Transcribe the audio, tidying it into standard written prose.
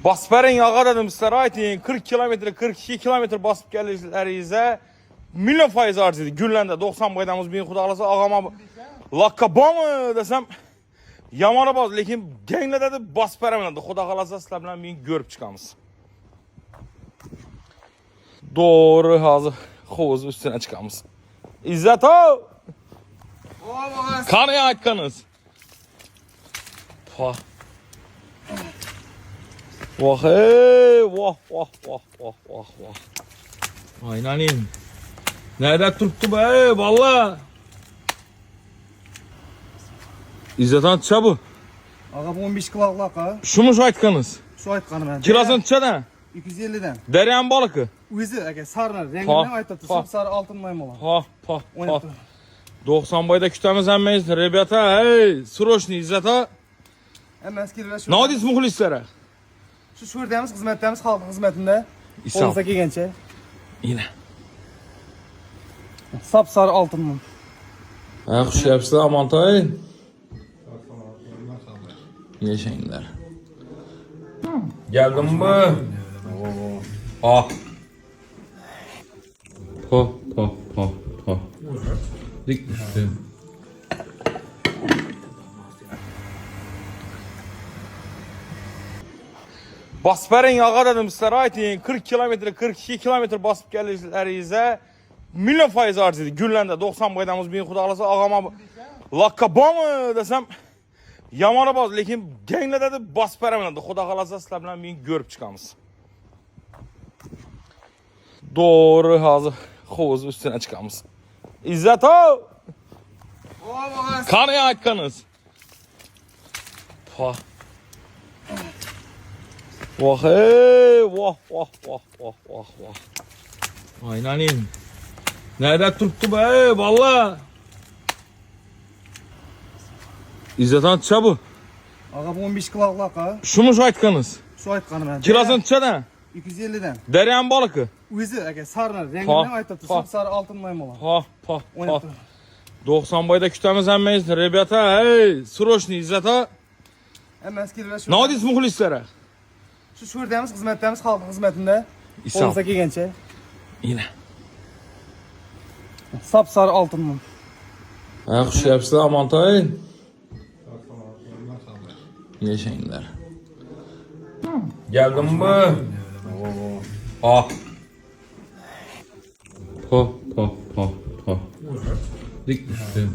Basperin yağa dedim sizlere aytin 40 kilometre 42 kilometre basıp gelirlerinizə milyon faiz harcıydı. Günləndə 90 baydamız bin xudalasa ağama lakaba mı desem yamana baz. Lekin gengle dedi basperimle de xuda qalasa sizlerle beni görüp çıkamız. Doğru hazır. Xoğuz üstüne çıkamız. İzzet o! Kanıya aytkanız. Pah. Vah hey, vah vah vah vah vah vah. Aynanin. Nerede tuttu be valla. İzzet Han çabuk. Ağa bu 15 kiloluk ağa. Şumuş aytkanız. Şu aytqanı ben. Kilosun çada. 250'den. Deryan balıkı. Özü aka sarılar renginden aytıptı. pa. Sarı altın maymun olan. Ha pa pa. Oynatdı. 90 bayda kütemiz emmeyiz. Rebiyata hey. Suroşni İzzet Ha. Hemen eskilere şu. Ne odis muhlislere? Şu şuradayımız hizmetlerimiz halk hizmetinde. İslam. Olsa gençe. Yine. Sap sarı altın mum. Kuş yapısı amantay. Yaşayınlar. Geldim mi? Ha. Ha ha ha ha. Dik düştü. Basperin yağa dedim sizlere aytin 40 kilometre 42 kilometre basıp gelirlerinizə milyon faiz harcıydı. Günləndə 90 baydamız bin xudalasa ağama lakaba mı desem yamana baz. Lekin gengle dedi basperimle de xuda qalasa sizlerle beni görüp çıkamız. Doğru hazır. Xoğuz üstüne çıkamız. İzzet o! Kanıya aytkanız. Pah. Vah hey, vah vah vah vah vah vah. Aynanin. Nerede tuttu be valla. İzzet Han çabuk. Ağa bu 15 kiloluk ağa. Şumuş aytkanız. Şu aytqanı ben. Kilosun çada. 250'den. Deryan balıkı. Özü aka sarılar renginden aytıptı. pa. Sarı altın maymun olan. Ha pa pa. Oynatdı. 90 bayda kütemiz emmeyiz. Rebiyata hey. Suroşni İzzet Ha. Hemen eskilere şu. Ne odis muhlislere? Şu şuradayımız hizmetlerimiz halk hizmetinde. İslam. Olsa gençe. Yine. Sap sarı altın mum. Kuş yapısı amantay. Yaşayınlar. Geldim mi? Ha. Ha ha ha ha. Dik düştü.